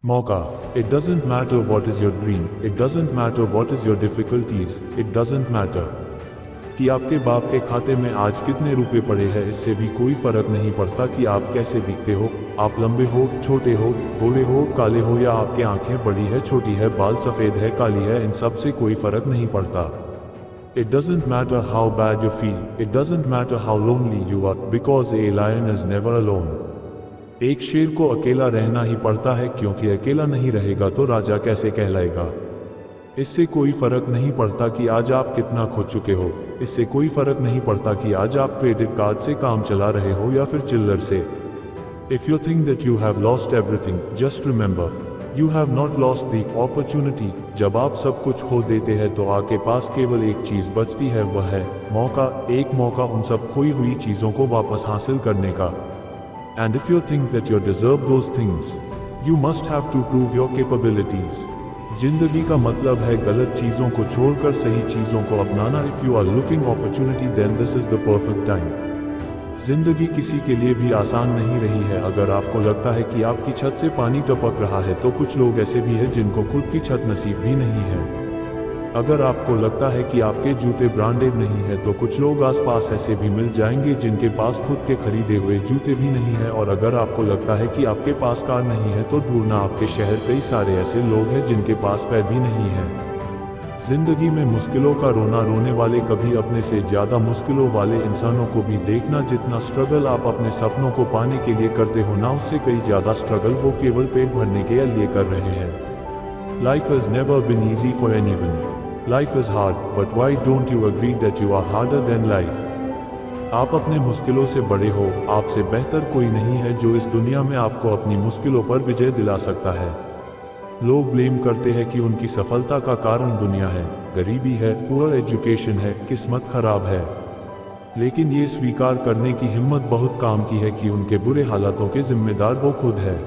मौका। It doesn't matter what is your dream, it doesn't matter what is your difficulties, it doesn't matter कि आपके बाप के खाते में आज कितने रुपए पड़े हैं। इससे भी कोई फर्क नहीं पड़ता कि आप कैसे दिखते हो, आप लंबे हो, छोटे हो, गोरे हो, काले हो, या आपके आंखें बड़ी है, छोटी है, बाल सफ़ेद है, काली है, इन सब से कोई फर्क नहीं पड़ता। It doesn't matter how bad you feel, it doesn't matter how lonely you are, because a lion is never alone। एक शेर को अकेला रहना ही पड़ता है, क्योंकि अकेला नहीं रहेगा तो राजा कैसे कहलाएगा। इससे कोई फर्क नहीं पड़ता कि आज आप कितना खो चुके हो, इससे कोई फर्क नहीं पड़ता कि आज आप क्रेडिट कार्ड से काम चला रहे हो या फिर चिल्लर से। If you think that you have lost everything, just remember, you have not lost the opportunity। जब आप सब कुछ खो देते हैं तो आपके पास केवल एक चीज़ बचती है, वह है मौका। एक मौका उन सब खोई हुई चीज़ों को वापस हासिल करने का। And if you think that you deserve those things, you must have to prove your capabilities। जिंदगी का मतलब है गलत चीज़ों को छोड़कर सही चीज़ों को अपनाना। If you are looking opportunity, then this is the perfect time। जिंदगी किसी के लिए भी आसान नहीं रही है। अगर आपको लगता है कि आपकी छत से पानी टपक रहा है तो कुछ लोग ऐसे भी हैं जिनको खुद की छत नसीब भी नहीं है। अगर आपको लगता है कि आपके जूते ब्रांडेड नहीं है तो कुछ लोग आसपास ऐसे भी मिल जाएंगे जिनके पास खुद के खरीदे हुए जूते भी नहीं है। और अगर आपको लगता है कि आपके पास कार नहीं है तो ढूंढना आपके शहर कई सारे ऐसे लोग हैं जिनके पास पैर भी नहीं है। जिंदगी में मुश्किलों का रोना रोने वाले कभी अपने से ज़्यादा मुश्किलों वाले इंसानों को भी देखना। जितना स्ट्रगल आप अपने सपनों को पाने के लिए करते हो ना, उससे कई ज़्यादा स्ट्रगल वो केवल पेट भरने के लिए कर रहे हैं। Life has never been easy for anyone. Life is hard, but why don't you agree that you are harder than life? आप अपने मुश्किलों से बड़े हो, आपसे बेहतर कोई नहीं है जो इस दुनिया में आपको अपनी मुश्किलों पर विजय दिला सकता है। लोग ब्लेम करते हैं कि उनकी सफलता का कारण दुनिया है, गरीबी है, पुअर एजुकेशन है, किस्मत खराब है। लेकिन ये स्वीकार करने की हिम्मत बहुत काम की है कि उनके बुरे हालातों के जिम्मेदार वो खुद है।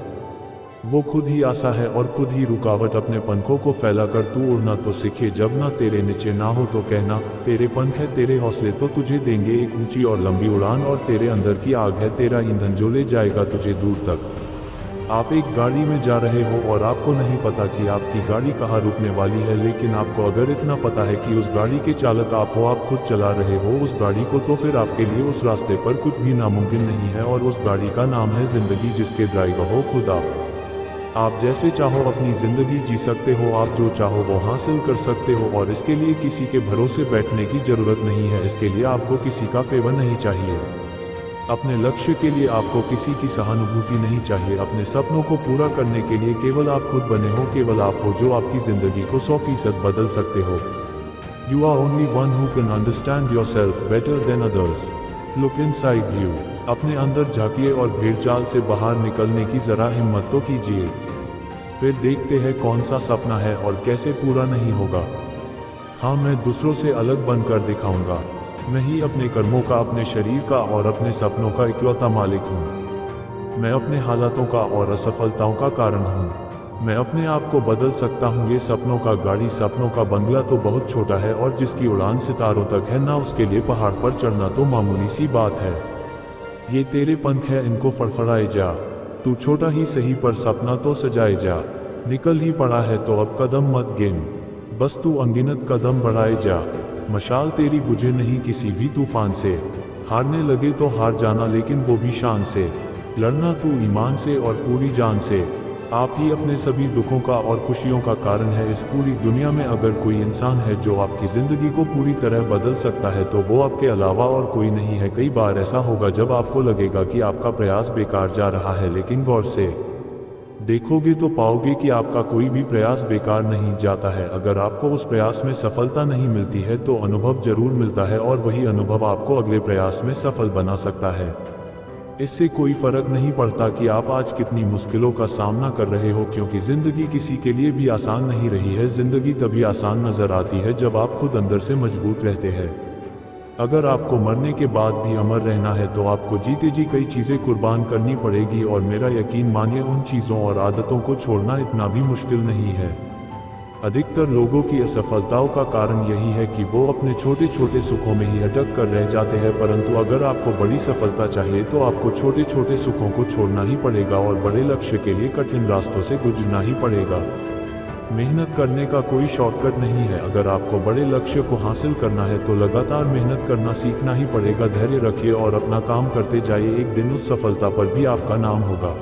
वो खुद ही आशा है और खुद ही रुकावट। अपने पंखों को फैलाकर तू उड़ना तो सीखे, जब ना तेरे नीचे ना हो तो कहना तेरे पंख है, तेरे हौसले तो तुझे देंगे एक ऊंची और लंबी उड़ान, और तेरे अंदर की आग है तेरा ईंधन जो ले जाएगा तुझे दूर तक। आप एक गाड़ी में जा रहे हो और आपको नहीं पता कि आपकी गाड़ी कहाँ रुकने वाली है, लेकिन आपको अगर इतना पता है कि उस गाड़ी के चालक आप हो, आप खुद चला रहे हो उस गाड़ी को, तो फिर आपके लिए उस रास्ते पर कुछ भी नामुमकिन नहीं है। और उस गाड़ी का नाम है जिंदगी, जिसके ड्राइवर हो खुद आप जैसे चाहो अपनी ज़िंदगी जी सकते हो, आप जो चाहो वो हासिल कर सकते हो, और इसके लिए किसी के भरोसे बैठने की ज़रूरत नहीं है। इसके लिए आपको किसी का फेवर नहीं चाहिए। अपने लक्ष्य के लिए आपको किसी की सहानुभूति नहीं चाहिए। अपने सपनों को पूरा करने के लिए केवल आप खुद बने हो, केवल आप हो जो आपकी ज़िंदगी को 100% बदल सकते हो। You are only one who can understand yourself better than others। Look inside you। अपने अंदर झांकिए और भेड़चाल से बाहर निकलने की जरा हिम्मत तो कीजिए। फिर देखते हैं कौन सा सपना है और कैसे पूरा नहीं होगा। हाँ, मैं दूसरों से अलग बनकर दिखाऊंगा। मैं ही अपने कर्मों का, अपने शरीर का और अपने सपनों का इकलौता मालिक हूँ। मैं अपने हालातों का और असफलताओं का कारण हूँ। मैं अपने आप को बदल सकता हूँ। ये सपनों का गाड़ी, सपनों का बंगला तो बहुत छोटा है, और जिसकी उड़ान सितारों तक है ना, उसके लिए पहाड़ पर चढ़ना तो मामूली सी बात है। ये तेरे पंख है, इनको फड़फड़ाए जा। तू छोटा ही सही पर सपना तो सजाए जा। निकल ही पड़ा है तो अब कदम मत गिन, बस तू अनगिनत कदम बढ़ाए जा। मशाल तेरी बुझे नहीं किसी भी तूफान से। हारने लगे तो हार जाना, लेकिन वो भी शान से। लड़ना तू ईमान से और पूरी जान से। आप ही अपने सभी दुखों का और खुशियों का कारण है इस पूरी दुनिया में। अगर कोई इंसान है जो आपकी ज़िंदगी को पूरी तरह बदल सकता है तो वो आपके अलावा और कोई नहीं है। कई बार ऐसा होगा जब आपको लगेगा कि आपका प्रयास बेकार जा रहा है, लेकिन गौर से देखोगे तो पाओगे कि आपका कोई भी प्रयास बेकार नहीं जाता है। अगर आपको उस प्रयास में सफलता नहीं मिलती है तो अनुभव जरूर मिलता है, और वही अनुभव आपको अगले प्रयास में सफल बना सकता है। इससे कोई फर्क नहीं पड़ता कि आप आज कितनी मुश्किलों का सामना कर रहे हो, क्योंकि ज़िंदगी किसी के लिए भी आसान नहीं रही है। ज़िंदगी तभी आसान नज़र आती है जब आप खुद अंदर से मजबूत रहते हैं। अगर आपको मरने के बाद भी अमर रहना है तो आपको जीते जी कई चीज़ें कुर्बान करनी पड़ेगी, और मेरा यकीन मानिए उन चीज़ों और आदतों को छोड़ना इतना भी मुश्किल नहीं है। अधिकतर लोगों की असफलताओं का कारण यही है कि वो अपने छोटे छोटे सुखों में ही अटक कर रह जाते हैं, परंतु अगर आपको बड़ी सफलता चाहिए तो आपको छोटे छोटे सुखों को छोड़ना ही पड़ेगा और बड़े लक्ष्य के लिए कठिन रास्तों से गुजरना ही पड़ेगा। मेहनत करने का कोई शॉर्टकट नहीं है। अगर आपको बड़े लक्ष्य को हासिल करना है तो लगातार मेहनत करना सीखना ही पड़ेगा। धैर्य रखिए और अपना काम करते जाइए, एक दिन उस सफलता पर भी आपका नाम होगा।